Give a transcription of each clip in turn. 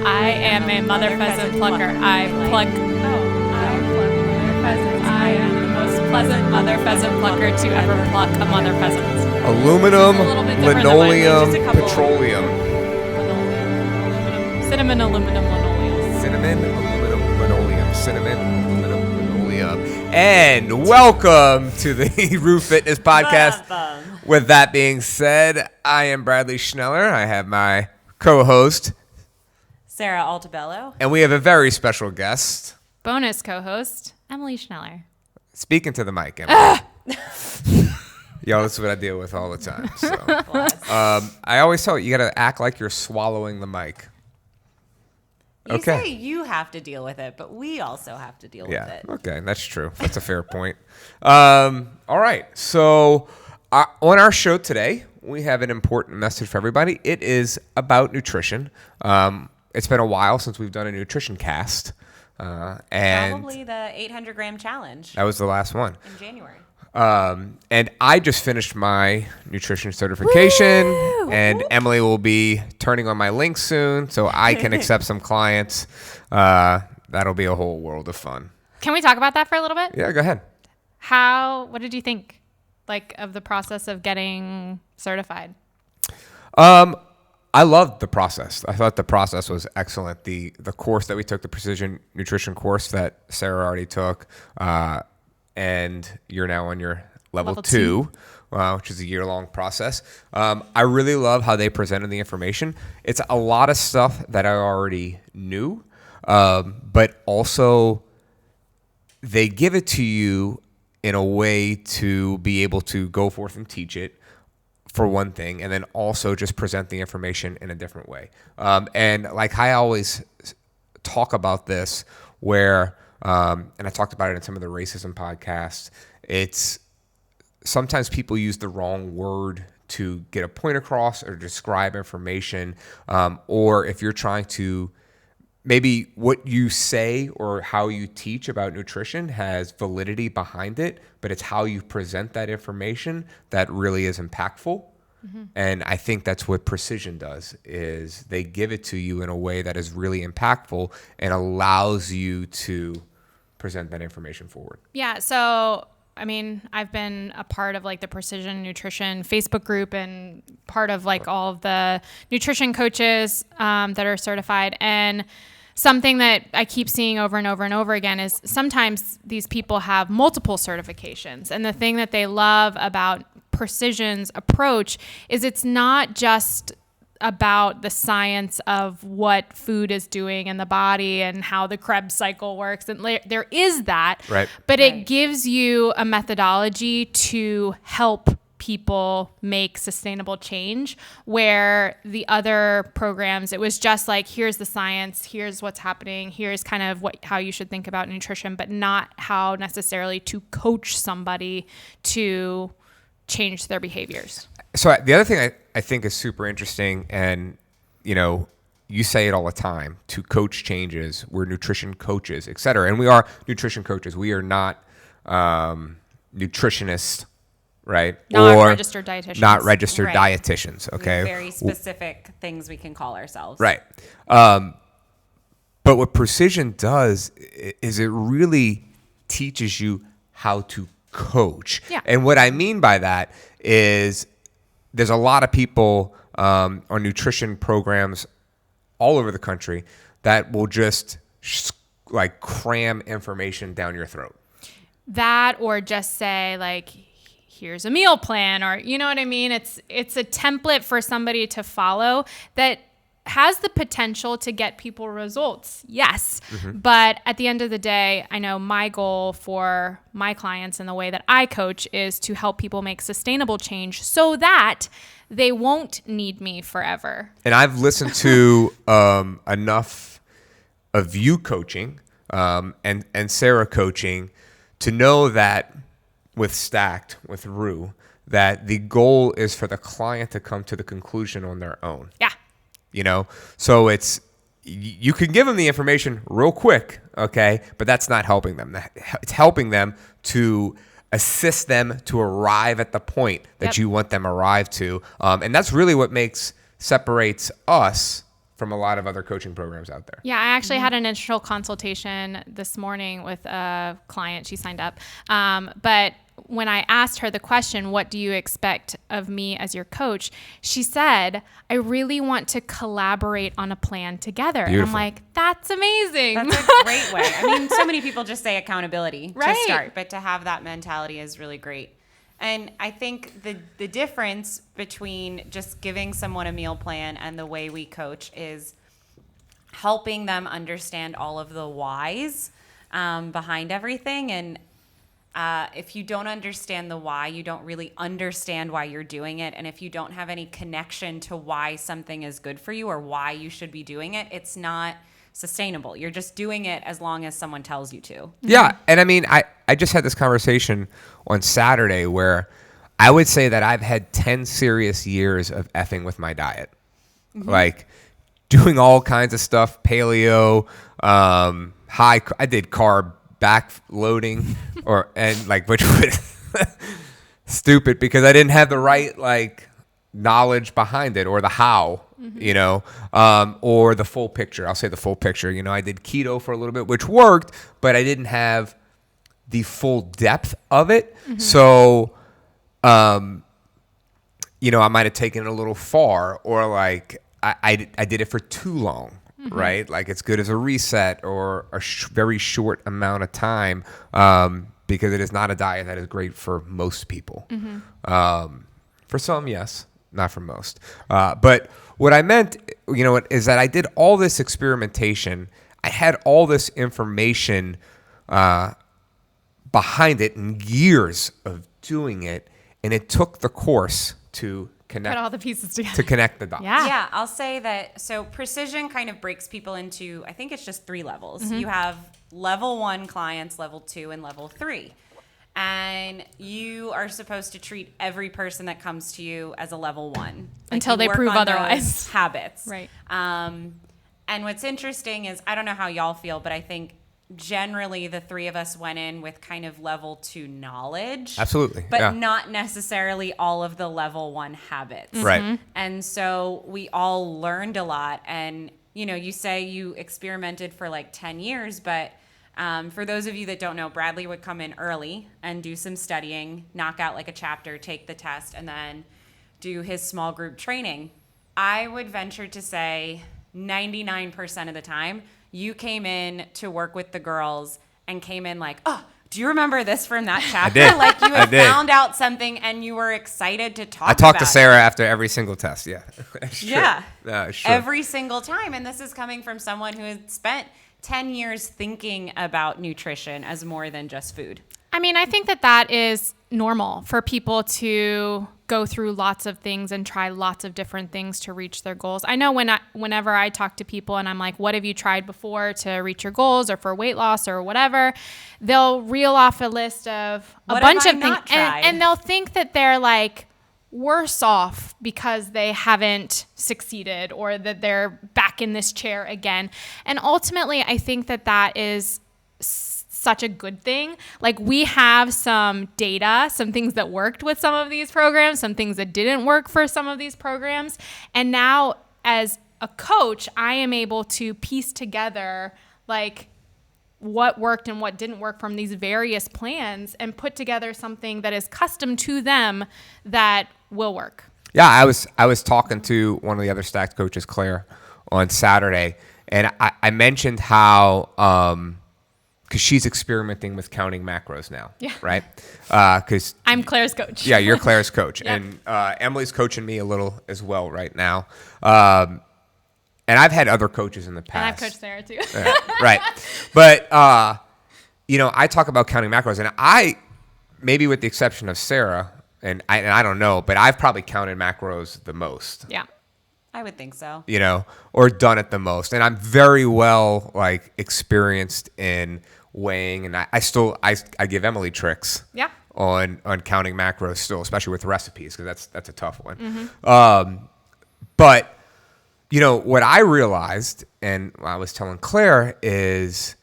I am a mother pheasant plucker. I pluck mother pheasants. I am the most pleasant mother pheasant plucker to ever pluck a mother pheasant. Aluminum, linoleum, petroleum. Cinnamon, aluminum, linoleum. Cinnamon, aluminum, linoleum. Cinnamon, aluminum, linoleum. And welcome to the Roof Fitness Podcast. With that being said, I am Bradley Schneller. I have my co-host, Sarah Altabello. And we have a very special guest. Bonus co-host, Emily Schneller. Speaking to the mic, Emily. Yo, that's what I deal with all the time. So, I always tell you got to act like you're swallowing the mic. You say you have to deal with it, but we also have to deal with it. Okay, that's true. That's a fair point. All right, so on our show today, we have an important message for everybody. It is about nutrition. It's been a while since we've done a nutrition cast. And probably the 800-gram challenge. That was the last one. In January. And I just finished my nutrition certification. Woo! And Emily will be turning on my link soon so I can accept some clients. That'll be a whole world of fun. Can we talk about that for a little bit? Yeah, go ahead. What did you think, of the process of getting certified? I loved the process. I thought the process was excellent. The course that we took, the precision nutrition course that Sarah already took, and you're now on your level two, which is a year-long process. I really love how they presented the information. It's a lot of stuff that I already knew, but also they give it to you in a way to be able to go forth and teach it, for one thing, and then also just present the information in a different way. And like I always talk about this where, and I talked about it in some of the racism podcasts, it's sometimes people use the wrong word to get a point across or describe information, or if you're trying to, maybe what you say or how you teach about nutrition has validity behind it, but it's how you present that information that really is impactful. Mm-hmm. And I think that's what precision does, is they give it to you in a way that is really impactful and allows you to present that information forward. Yeah. So, I've been a part of the Precision Nutrition Facebook group and part of all of the nutrition coaches that are certified. And something that I keep seeing over and over and over again is sometimes these people have multiple certifications. And the thing that they love about Precision's approach is it's not just about the science of what food is doing in the body and how the Krebs cycle works. And there is that, right. But it gives you a methodology to help people make sustainable change, where the other programs, it was just here's the science, here's what's happening, here's kind of how you should think about nutrition, but not how necessarily to coach somebody to change their behaviors. So the other thing I think is super interesting, and you say it all the time, to coach changes, we're nutrition coaches, et cetera. And we are nutrition coaches. We are not nutritionists, right? Not registered dietitians. Not registered right. dietitians, okay? We have very specific things we can call ourselves. Right. But what precision does is it really teaches you how to coach. Yeah. And what I mean by that is there's a lot of people on nutrition programs all over the country that will just cram information down your throat. That, or just say here's a meal plan, or you know what I mean? It's a template for somebody to follow that has the potential to get people results. Yes. Mm-hmm. But at the end of the day, I know my goal for my clients and the way that I coach is to help people make sustainable change so that they won't need me forever. And I've listened to enough of you coaching and Sarah coaching to know that with Rue, that the goal is for the client to come to the conclusion on their own. Yeah. So it's, you can give them the information real quick, okay, but that's not helping them. It's helping them to assist them to arrive at the point that you want them arrived to. And that's really what separates us from a lot of other coaching programs out there. Yeah, I actually had an initial consultation this morning with a client. She signed up. But when I asked her the question, what do you expect of me as your coach? She said, I really want to collaborate on a plan together. Beautiful. And I'm like, that's amazing. That's a great way. I mean, so many people just say accountability to start, but to have that mentality is really great. And I think the difference between just giving someone a meal plan and the way we coach is helping them understand all of the whys behind everything. And if you don't understand the why, you don't really understand why you're doing it. And if you don't have any connection to why something is good for you or why you should be doing it, it's not sustainable. You're just doing it as long as someone tells you to. Yeah. And I mean, I just had this conversation on Saturday where I would say that I've had 10 serious years of effing with my diet. Like doing all kinds of stuff, paleo, I did carb backloading which was stupid because I didn't have the right like knowledge behind it or the how, or the full picture. I'll say the full picture. I did keto for a little bit, which worked, but I didn't have the full depth of it. So, I might have taken it a little far, or like I did it for too long, right? Like it's good as a reset or a very short amount of time, because it is not a diet that is great for most people. For some, yes. Not for most. But what I meant, is that I did all this experimentation. I had all this information behind it and years of doing it. And it took the course to connect. Put all the pieces together. To connect the dots. Yeah, I'll say that. So precision kind of breaks people into, I think it's just 3 levels. You have level 1 clients, level 2, and level 3. And you are supposed to treat every person that comes to you as a level 1 until they prove otherwise. Habits, right? And what's interesting is I don't know how y'all feel, but I think generally the 3 of us went in with kind of level 2 knowledge, absolutely, but not necessarily all of the level 1 habits, right? And so we all learned a lot. And you say you experimented for like 10 years, but for those of you that don't know, Bradley would come in early and do some studying, knock out like a chapter, take the test, and then do his small group training. I would venture to say 99% of the time, you came in to work with the girls and came in like, oh, do you remember this from that chapter? I did. Like you had found out something and you were excited to talk about it. I talked to Sarah after every single test. Yeah. Yeah. Sure. Every single time. And this is coming from someone who had spent 10 years thinking about nutrition as more than just food. I mean, I think that is normal for people to go through lots of things and try lots of different things to reach their goals. I know whenever I talk to people and I'm like, what have you tried before to reach your goals or for weight loss or whatever, they'll reel off a list of a bunch of things. And they'll think that they're like worse off because they haven't succeeded or that they're back in this chair again. And ultimately, I think that is such a good thing. Like we have some data, some things that worked with some of these programs, some things that didn't work for some of these programs. And now as a coach, I am able to piece together like what worked and what didn't work from these various plans and put together something that is custom to them that will work. Yeah, I was talking to one of the other Stacked coaches, Claire, on Saturday, and I mentioned how because she's experimenting with counting macros now, right? Because I'm Claire's coach. Yeah, you're Claire's coach, Yep. and Emily's coaching me a little as well right now. And I've had other coaches in the past. And I've coached Sarah too. Right. But, I talk about counting macros, and I, maybe with the exception of Sarah, and I don't know, but I've probably counted macros the most. Yeah. I would think so. Or done it the most. And I'm very well, experienced in weighing, and I give Emily tricks. Yeah. On counting macros still, especially with recipes, because that's a tough one. Mm-hmm. But what I realized, and I was telling Claire, is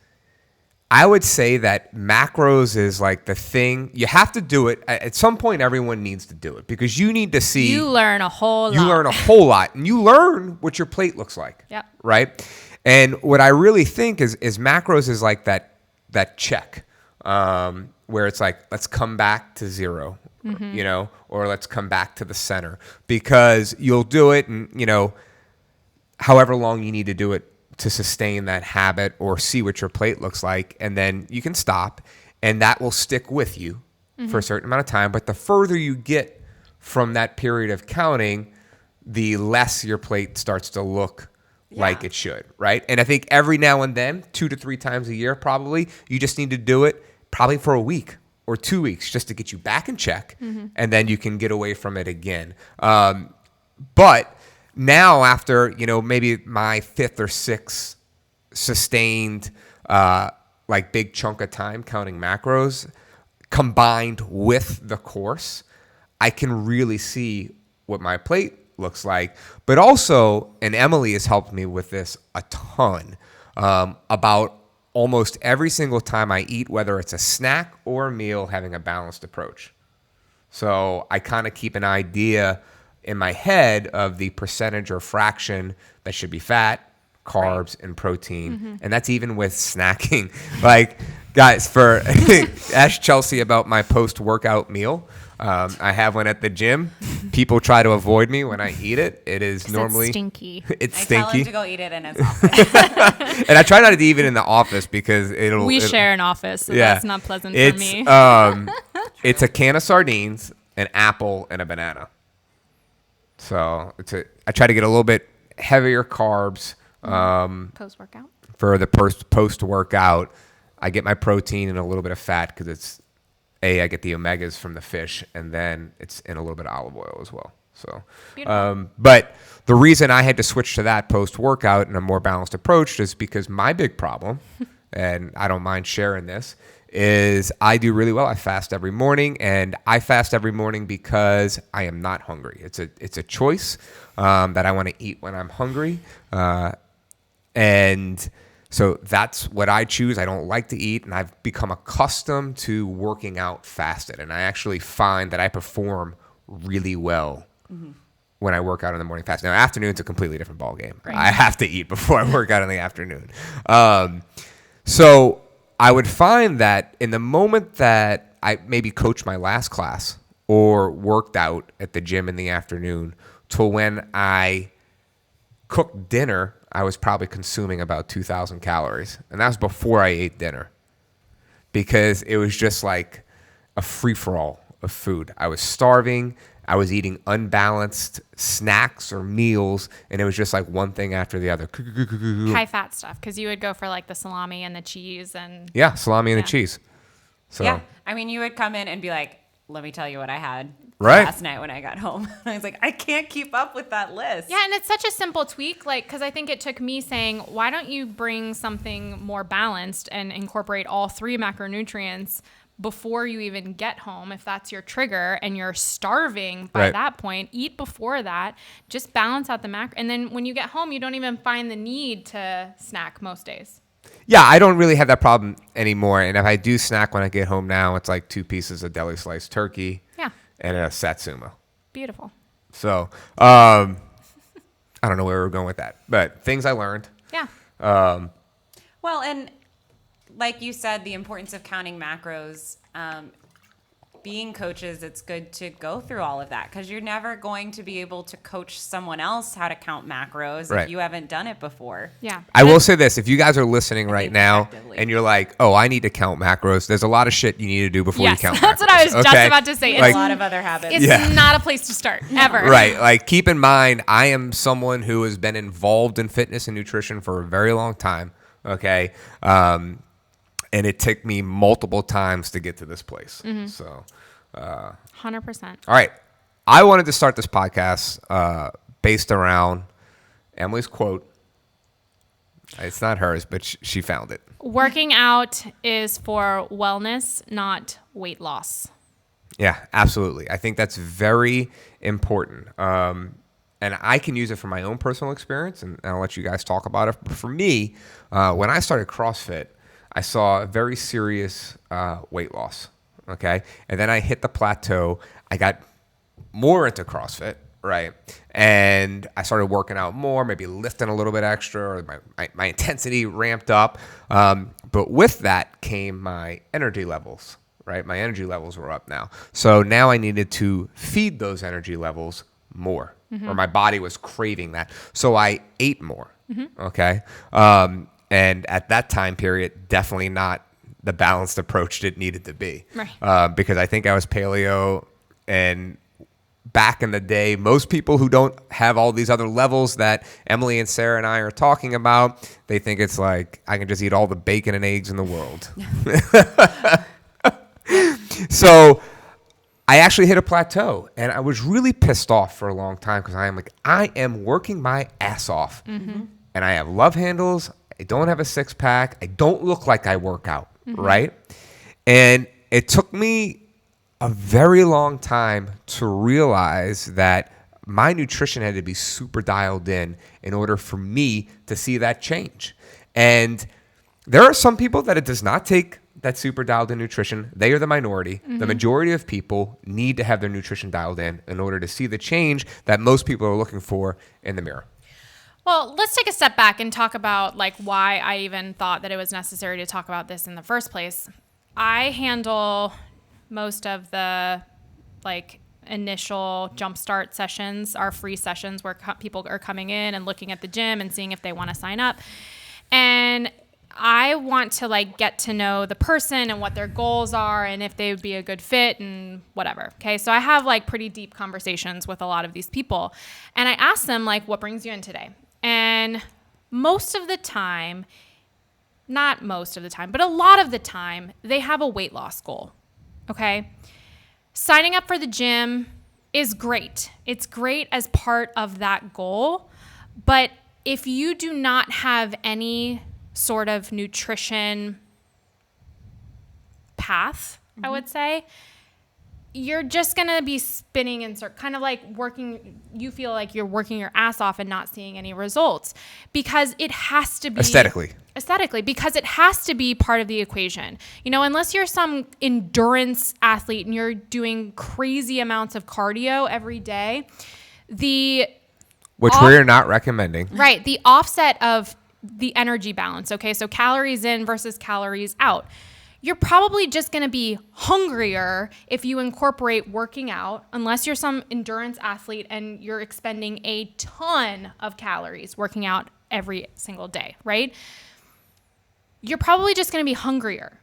I would say that macros is like the thing. You have to do it. At some point, everyone needs to do it because you need to see. You learn a whole lot. You learn a whole lot. And you learn what your plate looks like. Yep. Right? And what I really think is macros is like that check where it's like, let's come back to zero, or let's come back to the center. Because you'll do it and, however long you need to do it to sustain that habit or see what your plate looks like, and then you can stop, and that will stick with you for a certain amount of time. But the further you get from that period of counting, the less your plate starts to look like it should, right? And I think every now and then, 2 to 3 times a year probably, you just need to do it probably for a week or 2 weeks just to get you back in check, and then you can get away from it again. But now after, maybe my 5th or 6th sustained like big chunk of time counting macros combined with the course, I can really see what my plate looks like. But also, and Emily has helped me with this a ton, about almost every single time I eat, whether it's a snack or a meal, having a balanced approach. So I kind of keep an idea in my head of the percentage or fraction that should be fat, carbs, and protein. And that's even with snacking. Like, guys, ask Chelsea about my post-workout meal. I have one at the gym. People try to avoid me when I eat it. It is normally stinky. It's I stinky. tell him to go eat it in his office. And I try not to eat it in the office because We share an office, so that's not pleasant for me. It's a can of sardines, an apple, and a banana. So I try to get a little bit heavier carbs. Post-workout? For the post-workout, I get my protein and a little bit of fat because it's, I get the omegas from the fish, and then it's in a little bit of olive oil as well. So, but the reason I had to switch to that post-workout and a more balanced approach is because my big problem, and I don't mind sharing this, is I do really well. I fast every morning, and I fast every morning because I am not hungry. It's a choice that I want to eat when I'm hungry, and so that's what I choose. I don't like to eat, and I've become accustomed to working out fasted, and I actually find that I perform really well when I work out in the morning fast. Now, afternoon's a completely different ballgame. Right. I have to eat before I work out in the afternoon. So I would find that in the moment that I maybe coached my last class or worked out at the gym in the afternoon to when I cooked dinner, I was probably consuming about 2,000 calories. And that was before I ate dinner because it was just like a free-for-all of food. I was starving. I was eating unbalanced snacks or meals, and it was just like one thing after the other. High fat stuff, because you would go for like the salami and the cheese and salami and the cheese. So yeah, I mean, you would come in and be like, "Let me tell you what I had last night when I got home." I was like, I can't keep up with that list. Yeah, and it's such a simple tweak, like, because I think it took me saying, "Why don't you bring something more balanced and incorporate all 3 macronutrients?" before you even get home, if that's your trigger and you're starving by that point, eat before that, just balance out the macro. And then when you get home, you don't even find the need to snack most days. Yeah, I don't really have that problem anymore. And if I do snack when I get home now, it's like 2 pieces of deli sliced turkey and a satsuma. Beautiful. So I don't know where we're going with that, but things I learned. Yeah. Well, and like you said, the importance of counting macros, being coaches, it's good to go through all of that because you're never going to be able to coach someone else how to count macros if you haven't done it before. Yeah. I will say this. If you guys are listening right now and you're like, oh, I need to count macros, there's a lot of shit you need to do before you count macros. That's what I was just about to say. Like, a lot of other habits. It's not a place to start, ever. Right. Like, keep in mind, I am someone who has been involved in fitness and nutrition for a very long time. Okay. And it took me multiple times to get to this place. So, 100%. All right. I wanted to start this podcast based around Emily's quote. It's not hers, but she found it. Working out is for wellness, not weight loss. Yeah, absolutely. I think that's very important. And I can use it from my own personal experience, and I'll let you guys talk about it. But for me, when I started CrossFit, I saw a very serious weight loss. Okay. And then I hit the plateau. I got more into CrossFit. Right. And I started working out more, maybe lifting a little bit extra, or my intensity ramped up. But with that came my energy levels. Right. My energy levels were up now. So now I needed to feed those energy levels more, or my body was craving that. So I ate more. Okay. And at that time period, definitely not the balanced approach it needed to be. Right. Because I think I was paleo, and back in the day, most people who don't have all these other levels that Emily and Sarah and I are talking about, they think it's like, I can just eat all the bacon and eggs in the world. So I actually hit a plateau, and I was really pissed off for a long time, because I am working my ass off, and I have love handles. I don't have a six pack. I don't look like I work out, right? And it took me a very long time to realize that my nutrition had to be super dialed in order for me to see that change. And there are some people that it does not take that super dialed in nutrition. They are the minority. The majority of people need to have their nutrition dialed in order to see the change that most people are looking for in the mirror. Well, let's take a step back and talk about like why I even thought that it was necessary to talk about this in the first place. I handle most of the like initial jumpstart sessions, our free sessions where people are coming in and looking at the gym and seeing if they want to sign up. And I want to like get to know the person and what their goals are and if they would be a good fit and whatever. Okay. So I have like pretty deep conversations with a lot of these people, and I ask them like, what brings you in today? And most of the time, not most of the time, but a lot of the time, they have a weight loss goal. Okay. Signing up for the gym is great. It's great as part of that goal. But if you do not have any sort of nutrition path, I would say, you're just going to be spinning in circles, kind of like you feel like you're working your ass off and not seeing any results, because it has to be aesthetically, because it has to be part of the equation. You know, unless you're some endurance athlete and you're doing crazy amounts of cardio every day, which we're not recommending. Right. The offset of the energy balance. Okay. So calories in versus calories out. You're probably just going to be hungrier if you incorporate working out, unless you're some endurance athlete and you're expending a ton of calories working out every single day, right? You're probably just going to be hungrier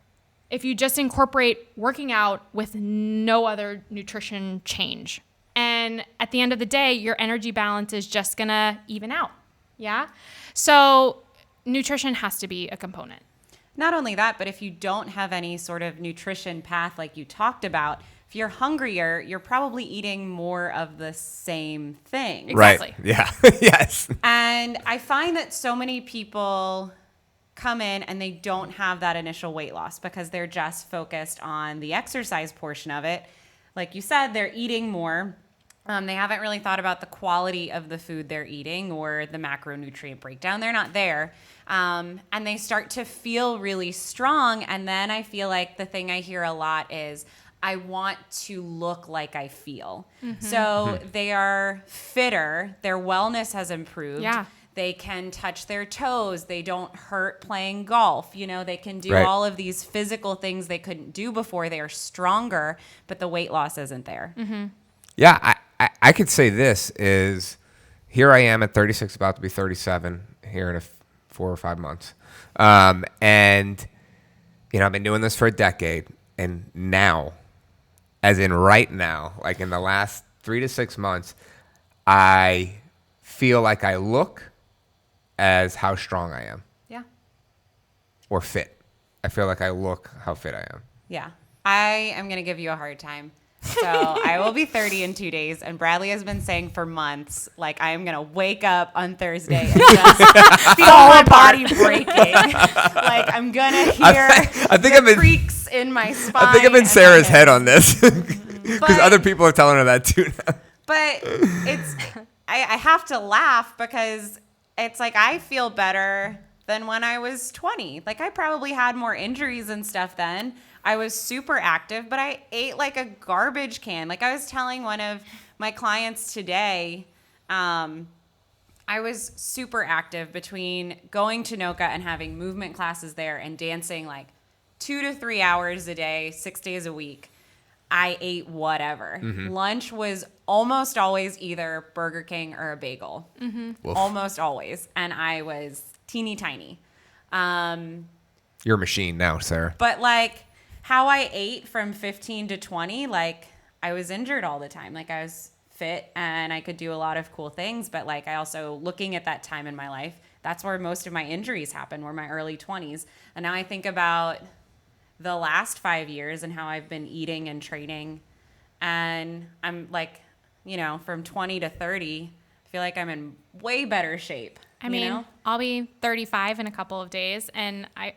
if you just incorporate working out with no other nutrition change. And at the end of the day, your energy balance is just going to even out. Yeah. So nutrition has to be a component. Not only that, but if you don't have any sort of nutrition path like you talked about, if you're hungrier, you're probably eating more of the same thing. Exactly. Right. Yeah. Yes. And I find that so many people come in and they don't have that initial weight loss because they're just focused on the exercise portion of it. Like you said, they're eating more. They haven't really thought about the quality of the food they're eating or the macronutrient breakdown. They're not there. And they start to feel really strong. And then I feel like the thing I hear a lot is, I want to look like I feel. So they are fitter. Their wellness has improved. Yeah. They can touch their toes. They don't hurt playing golf. You know, they can do all of these physical things they couldn't do before. They are stronger, but the weight loss isn't there. Yeah, I could say this is, here I am at 36, about to be 37 here in 4 or 5 months. And, you know, I've been doing this for a decade. And now, as in right now, like in the last 3 to 6 months, I feel like I look as how strong I am. Yeah. Or fit. I feel like I look how fit I am. Yeah. I am going to give you a hard time. So I will be 30 in 2 days, and Bradley has been saying for months, like, I am going to wake up on Thursday and just feel my body breaking. Like, I'm going to hear the creaks in my spine. I think I'm in Sarah's head on this, because other people are telling her that too now. But it's, I have to laugh because it's like, I feel better than when I was 20. Like, I probably had more injuries and stuff then. I was super active, but I ate like a garbage can. Like, I was telling one of my clients today, I was super active between going to NOCA and having movement classes there and dancing like 2 to 3 hours a day, 6 days a week. I ate whatever. Lunch was almost always either Burger King or a bagel. Almost always. And I was teeny tiny. You're a machine now, Sarah. But like how I ate from 15 to 20, like I was injured all the time. Like I was fit and I could do a lot of cool things. But like I also, looking at that time in my life, that's where most of my injuries happened, were my early 20s. And now I think about the last 5 years and how I've been eating and training. And I'm like, you know, from 20 to 30, I feel like I'm in way better shape. I mean, I'll be 35 in a couple of days, and I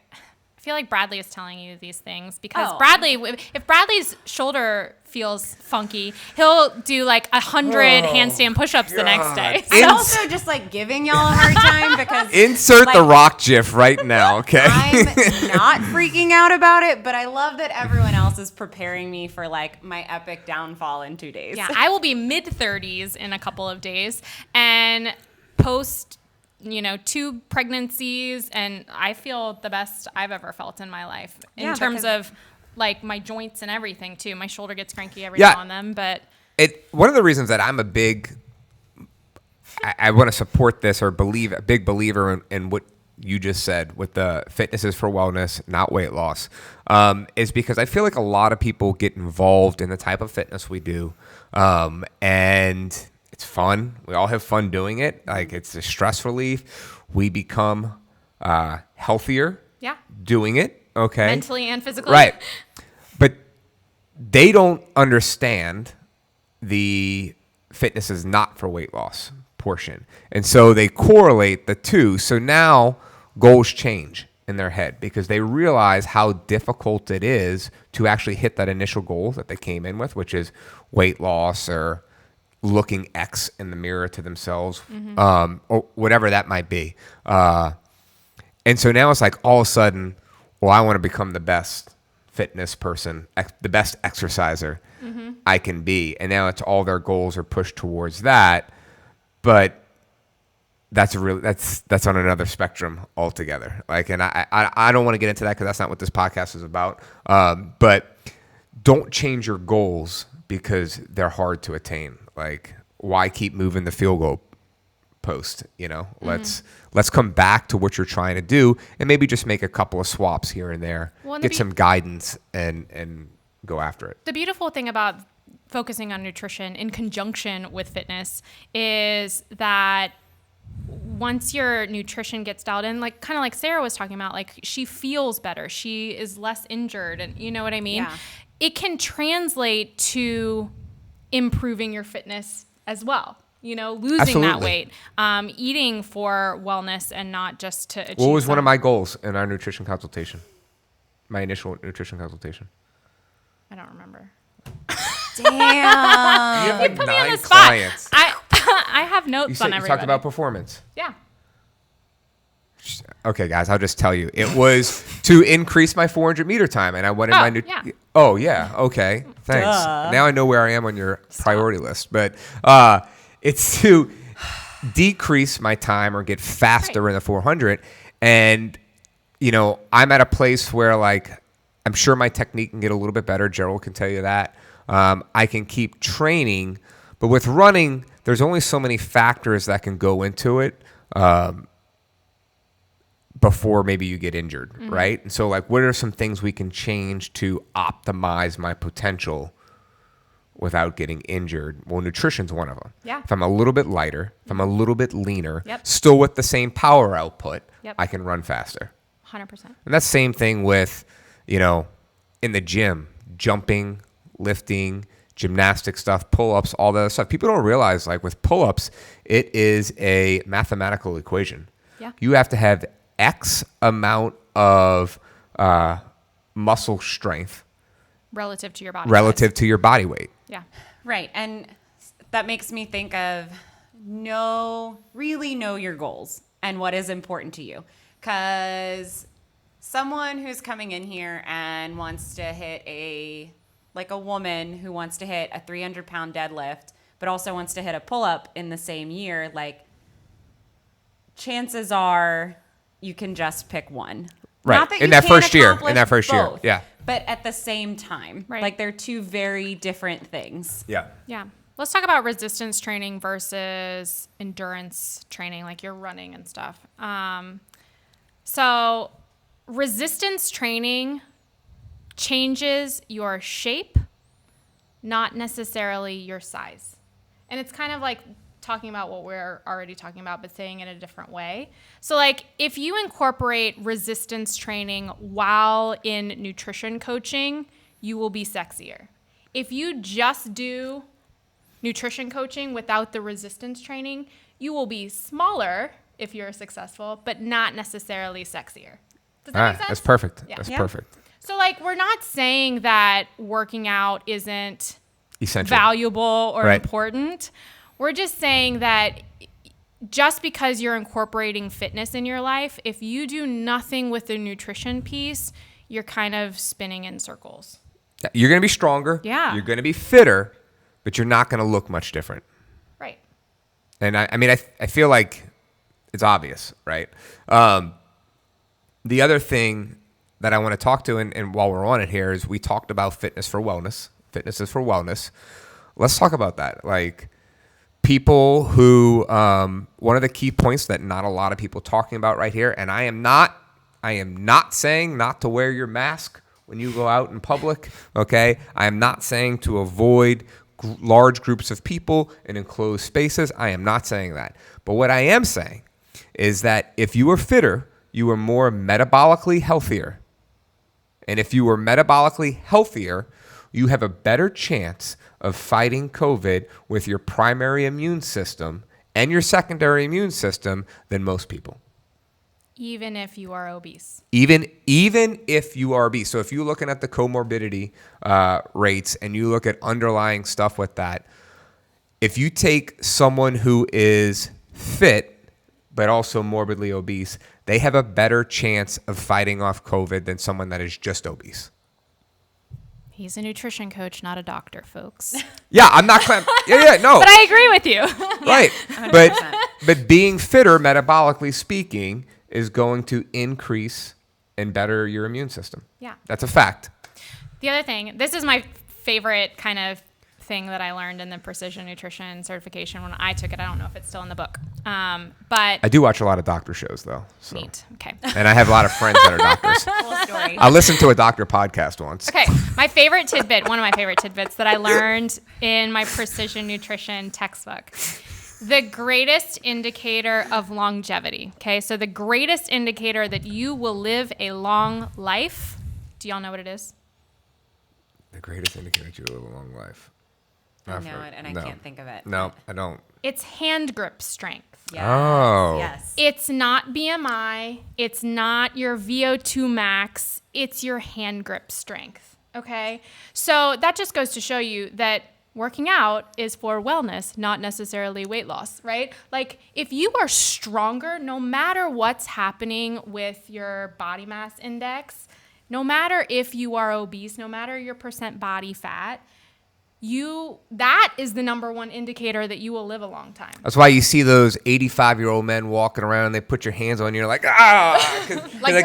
feel like Bradley is telling you these things because Bradley, if Bradley's shoulder feels funky, he'll do like 100 handstand push-ups the next day. I'm also just like giving y'all a hard time because insert like, the rock gif right now, okay? I'm not freaking out about it, but I love that everyone else is preparing me for like my epic downfall in 2 days. Yeah, I will be mid-30s in a couple of days, and post 2 pregnancies, and I feel the best I've ever felt in my life in terms of like my joints and everything too. My shoulder gets cranky every now and then, but one of the reasons that I'm I want to support this or a big believer in what you just said with the fitness is for wellness, not weight loss, is because I feel like a lot of people get involved in the type of fitness we do, and it's fun. We all have fun doing it. Like, it's a stress relief. We become healthier doing it, okay? Mentally and physically. Right. But they don't understand the fitness is not for weight loss portion. And so they correlate the two. So now goals change in their head because they realize how difficult it is to actually hit that initial goal that they came in with, which is weight loss or looking X in the mirror to themselves, or whatever that might be. And so now it's like all of a sudden, well, I want to become the best fitness person, the best exerciser I can be. And now it's all their goals are pushed towards that. But that's on another spectrum altogether. Like, and I don't want to get into that because that's not what this podcast is about. But don't change your goals because they're hard to attain. Like, why keep moving the field goal post? Let's come back to what you're trying to do and maybe just make a couple of swaps here and there, get some guidance and go after it. The beautiful thing about focusing on nutrition in conjunction with fitness is that once your nutrition gets dialed in, like kind of like Sarah was talking about, like she feels better, she is less injured, and you know what I mean? Yeah. It can translate to improving your fitness as well. Losing Absolutely. that weight, eating for wellness and not just to achieve. What was one of my goals in our nutrition consultation? My initial nutrition consultation. I don't remember. Damn. You have like put 9 me on the spot. clients. I have notes on everybody. You talked about performance. Yeah. Okay, guys, I'll just tell you. It was to increase my 400-meter time, and I wanted my Oh, yeah. Okay. Thanks. Duh. Now I know where I am on your priority list. But it's to decrease my time or get faster in the 400. And, I'm at a place where, like, I'm sure my technique can get a little bit better. Gerald can tell you that. I can keep training. But with running, there's only so many factors that can go into it. Before maybe you get injured, right? And so, like, what are some things we can change to optimize my potential without getting injured? Well, nutrition's one of them. Yeah. If I'm a little bit lighter, if I'm a little bit leaner, still with the same power output, I can run faster. 100%. And that's the same thing with, in the gym, jumping, lifting, gymnastic stuff, pull-ups, all that stuff. People don't realize, like, with pull-ups, it is a mathematical equation. Yeah. You have to have X amount of muscle strength relative to your body to your body weight. Yeah. Right. And that makes me think of really know your goals and what is important to you. Because someone who's coming in here and wants to hit a woman who wants to hit a 300-pound deadlift, but also wants to hit a pull-up in the same year, like, chances are you can just pick one. Right. Not that In you that can't first year. accomplish In that first year. both, Yeah. But at the same time. Right. Like, they're two very different things. Yeah. Yeah. Let's talk about resistance training versus endurance training, like you're running and stuff. So resistance training changes your shape, not necessarily your size. And it's kind of like talking about what we're already talking about, but saying it in a different way. So like if you incorporate resistance training while in nutrition coaching, you will be sexier. If you just do nutrition coaching without the resistance training, you will be smaller if you're successful, but not necessarily sexier. Does that make sense? That's perfect. Yeah. That's Yeah. perfect. So like we're not saying that working out isn't Essential. valuable or Right. important. We're just saying that just because you're incorporating fitness in your life, if you do nothing with the nutrition piece, you're kind of spinning in circles. You're going to be stronger. Yeah. You're going to be fitter, but you're not going to look much different. Right. And I mean, I feel like it's obvious, right? The other thing that I want to talk to, and while we're on it here, is we talked about fitness for wellness. Fitness is for wellness. Let's talk about that. Like people who, one of the key points that not a lot of people talking about right here, and I am not saying not to wear your mask when you go out in public, okay? I am not saying to avoid large groups of people in enclosed spaces. I am not saying that. But what I am saying is that if you are fitter, you are more metabolically healthier. And if you are metabolically healthier, you have a better chance of fighting COVID with your primary immune system and your secondary immune system than most people. Even if you are obese. Even if you are obese. So if you're looking at the comorbidity rates and you look at underlying stuff with that, if you take someone who is fit but also morbidly obese, they have a better chance of fighting off COVID than someone that is just obese. He's a nutrition coach, not a doctor, folks. Yeah, I'm not. No. But I agree with you. Right. 100%. But being fitter, metabolically speaking, is going to increase and better your immune system. Yeah. That's a fact. The other thing, this is my favorite kind of thing that I learned in the precision nutrition certification when I took it. I don't know if it's still in the book. But I do watch a lot of doctor shows, though. So. neat. Okay. And I have a lot of friends that are doctors. Cool story. I listened to a doctor podcast once. Okay. My favorite tidbit, one of my favorite tidbits that I learned in my precision nutrition textbook. The greatest indicator of longevity. Okay. So the greatest indicator that you will live a long life. Do y'all know what it is? The greatest indicator that you live a long life. I know it, and I can't think of it. No, I don't. It's hand grip strength. Yes. Oh. Yes. It's not BMI. It's not your VO2 max. It's your hand grip strength. Okay. So that just goes to show you that working out is for wellness, not necessarily weight loss, right? Like if you are stronger, no matter what's happening with your body mass index, no matter if you are obese, no matter your percent body fat, that is the number one indicator that you will live a long time. That's why you see those 85-year-old men walking around and they put your hands on you. You're like, ah! Like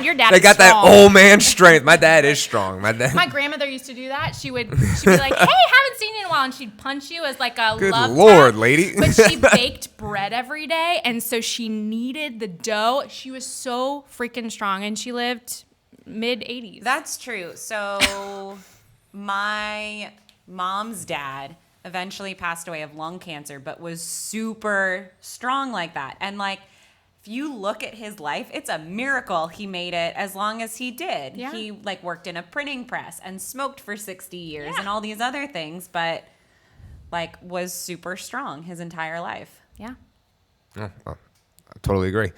your dad They is got that strong. old man strength. My dad is strong. My grandmother used to do that. She'd be like, hey, haven't seen you in a while. And she'd punch you as like a Good love Lord, tap. lady. But she baked bread every day. And so she kneaded the dough. She was so freaking strong. And she lived mid-80s. That's true. So my mom's dad eventually passed away of lung cancer, but was super strong like that. And like, if you look at his life, it's a miracle he made it as long as he did. Yeah. He like worked in a printing press and smoked for 60 years and all these other things, but like was super strong his entire life. Yeah. Oh, well, I totally agree.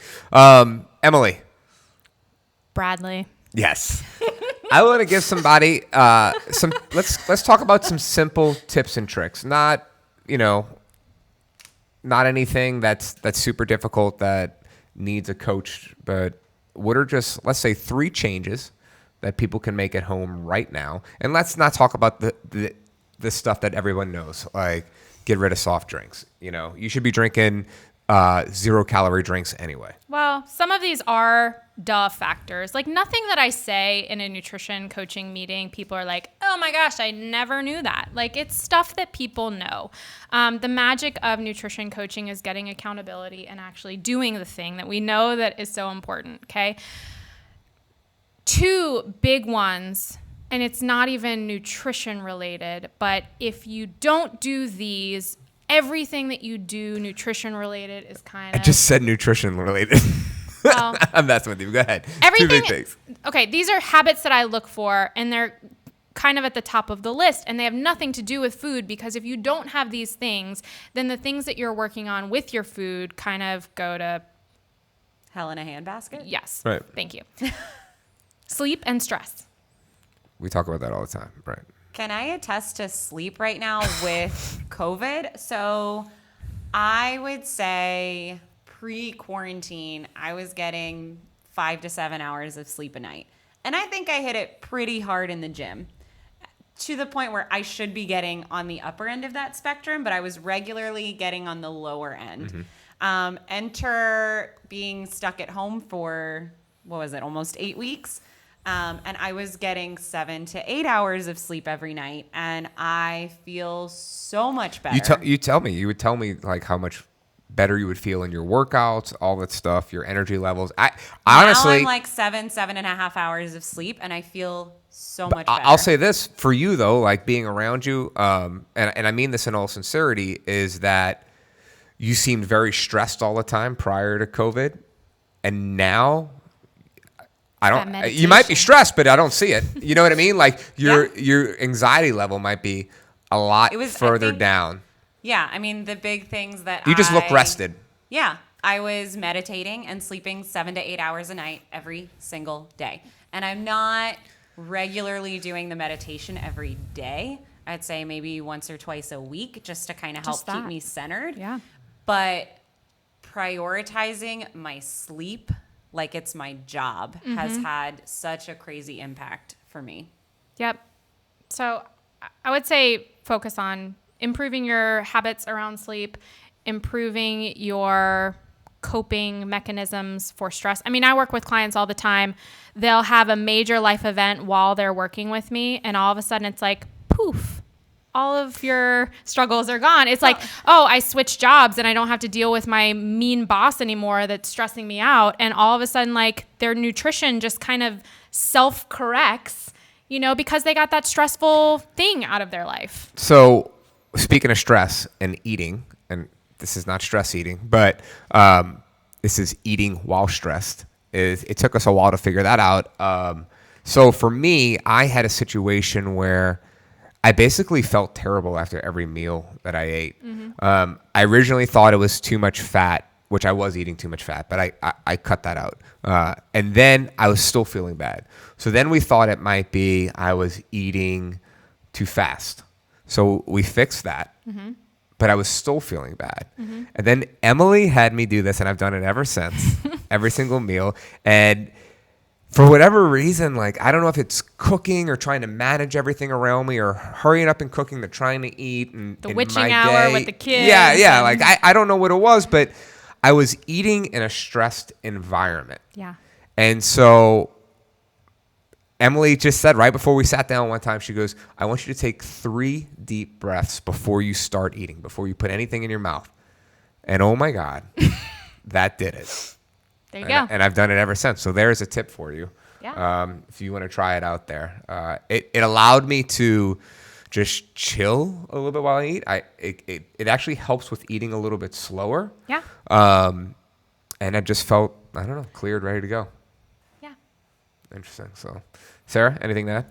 Emily. Bradley. Yes. I want to give somebody some. Let's talk about some simple tips and tricks. Not anything that's super difficult that needs a coach, but what are just, let's say, 3 changes that people can make at home right now? And let's not talk about the stuff that everyone knows, like get rid of soft drinks. You should be drinking 0-calorie drinks anyway. Well, some of these are duh factors. Like nothing that I say in a nutrition coaching meeting, people are like, oh my gosh, I never knew that. Like it's stuff that people know. The magic of nutrition coaching is getting accountability and actually doing the thing that we know that is so important. Okay. 2 big ones, and it's not even nutrition related, but if you don't do these, everything that you do nutrition related is kind of... I just said nutrition related. Well, I'm messing with you. Go ahead. 2 big things. Okay, these are habits that I look for, and they're kind of at the top of the list, and they have nothing to do with food, because if you don't have these things, then the things that you're working on with your food kind of go to... Hell in a handbasket? Yes. Right. Thank you. Sleep and stress. We talk about that all the time, right? Can I attest to sleep right now with COVID? So I would say pre-quarantine, I was getting 5 to 7 hours of sleep a night. And I think I hit it pretty hard in the gym to the point where I should be getting on the upper end of that spectrum, but I was regularly getting on the lower end. Enter being stuck at home for, almost 8 weeks. And I was getting 7 to 8 hours of sleep every night, and I feel so much better. You would tell me like how much better you would feel in your workouts, all that stuff, your energy levels. I honestly, now I'm like 7.5 hours of sleep, and I feel so much better. I'll say this for you though, like being around you, and I mean this in all sincerity, is that you seemed very stressed all the time prior to COVID, and now. You might be stressed, but I don't see it. You know what I mean? Like your anxiety level might be a lot further down. Yeah. I mean, the big things that you just look rested. Yeah. I was meditating and sleeping 7 to 8 hours a night every single day. And I'm not regularly doing the meditation every day. I'd say maybe once or twice a week just to kind of help keep me centered. Yeah. But prioritizing my sleep like it's my job has had such a crazy impact for me. Yep. So I would say focus on improving your habits around sleep, improving your coping mechanisms for stress. I mean, I work with clients all the time. They'll have a major life event while they're working with me, and all of a sudden it's like, poof, all of your struggles are gone. It's like, oh, I switched jobs and I don't have to deal with my mean boss anymore that's stressing me out. And all of a sudden, like, their nutrition just kind of self-corrects, because they got that stressful thing out of their life. So speaking of stress and eating, and this is not stress eating, but this is eating while stressed. It took us a while to figure that out. So for me, I had a situation where I basically felt terrible after every meal that I ate. I originally thought it was too much fat, which I was eating too much fat, but I cut that out. And then I was still feeling bad. So then we thought it might be I was eating too fast. So we fixed that, but I was still feeling bad. And then Emily had me do this, and I've done it ever since, every single meal. And for whatever reason, like, I don't know if it's cooking or trying to manage everything around me or hurrying up and cooking to trying to eat. And the witching hour with the kids. Yeah. Like, I don't know what it was, but I was eating in a stressed environment. Yeah. And so Emily just said right before we sat down one time, she goes, I want you to take 3 deep breaths before you start eating, before you put anything in your mouth. And oh my God, that did it. There you go. And I've done it ever since. So there's a tip for you. Yeah. If you want to try it out there. It allowed me to just chill a little bit while I eat. It actually helps with eating a little bit slower. Yeah. And I just felt, I don't know, cleared, ready to go. Yeah. Interesting. So, Sarah, anything to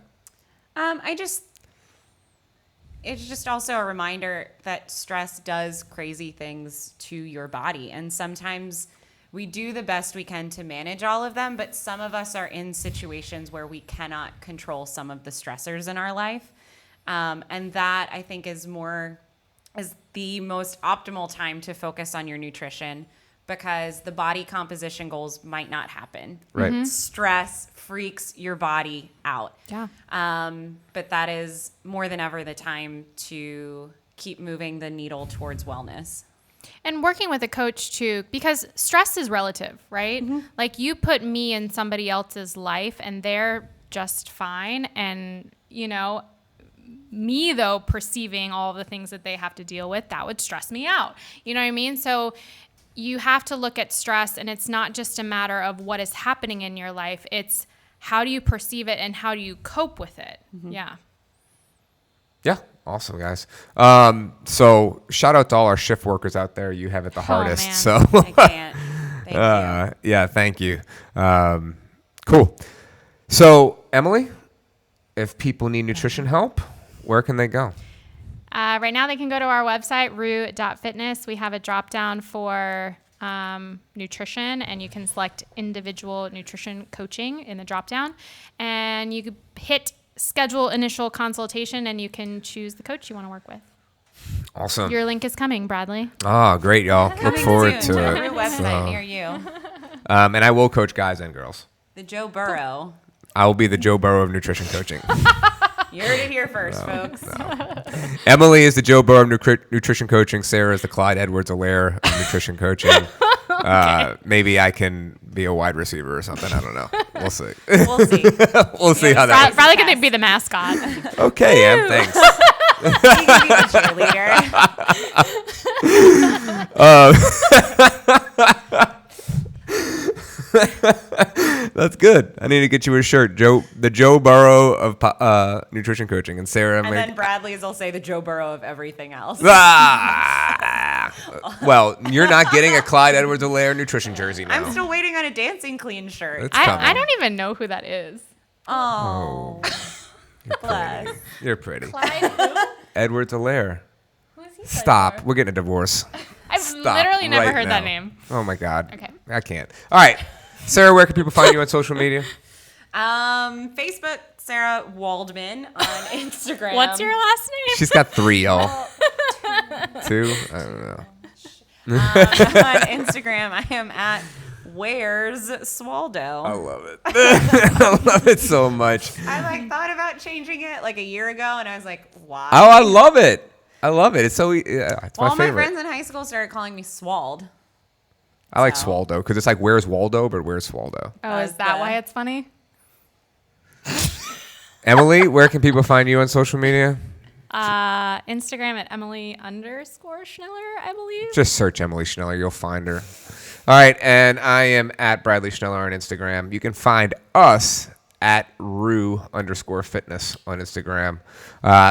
add? It's just also a reminder that stress does crazy things to your body. And sometimes we do the best we can to manage all of them, but some of us are in situations where we cannot control some of the stressors in our life. And that, I think, is the most optimal time to focus on your nutrition, because the body composition goals might not happen. Right. Stress freaks your body out. Yeah. But that is more than ever the time to keep moving the needle towards wellness. And working with a coach too, because stress is relative, right? Like you put me in somebody else's life and they're just fine. And, you know, me though, perceiving all the things that they have to deal with, that would stress me out. You know what I mean? So you have to look at stress, and it's not just a matter of what is happening in your life. It's how do you perceive it and how do you cope with it? Yeah. Yeah. Awesome, guys. So shout out to all our shift workers out there. You have it the hardest. Man. So I can't. Thank you. yeah, thank you. Cool. So Emily, if people need nutrition help, where can they go? Right now they can go to our website, rue.fitness. We have a drop down for nutrition, and you can select individual nutrition coaching in the drop down, and you could hit schedule initial consultation, and you can choose the coach you want to work with. Awesome. Your link is coming, Bradley. Oh, great, y'all. Look forward soon to a it. website near you. And I will coach guys and girls. The Joe Burrow. I will be the Joe Burrow of nutrition coaching. You heard it here first, folks. Emily is the Joe Burrow of nutrition coaching. Sarah is the Clyde Edwards-Helaire of nutrition coaching. Maybe I can be a wide receiver or something. I don't know. We'll see. We'll see. We'll see how that Bradley can be the mascot. goes. Okay, Em, thanks. You can be the cheerleader. That's good. I need to get you a shirt, the Joe Burrow of nutrition coaching, and Sarah. And then Bradley's will say the Joe Burrow of everything else. Well, you're not getting a Clyde Edwards-Helaire nutrition jersey now. I'm still waiting on a Dancing Clean shirt. It's coming. I don't even know who that is. Oh. Bless. You're pretty. Clyde who? Edwards-Helaire. Who is he? Stop. We're getting a divorce. I've Stop literally never right heard that now. name. Oh my God. Okay. I can't. All right. Sarah, where can people find you on social media? Facebook, Sarah Waldman. On Instagram. What's your last name? She's got 3, y'all. 2? I don't know. On Instagram, I am at Where's Swaldo. I love it. I love it so much. I thought about changing it like a year ago, and I was like, why? Oh, I love it. I love it. It's so it's my All my favorite. friends in high school started calling me Swald. I like So. Swaldo because it's like where's Waldo, but where's Swaldo? Oh, is that why it's funny? Emily, where can people find you on social media? Instagram at Emily_Schneller, I believe. Just search Emily Schneller. You'll find her. All right. And I am at Bradley Schneller on Instagram. You can find us at Rue_fitness on Instagram.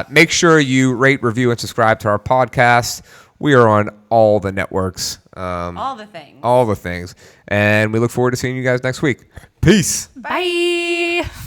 Make sure you rate, review, and subscribe to our podcast. We are on all the networks. All the things. All the things. And we look forward to seeing you guys next week. Peace. Bye.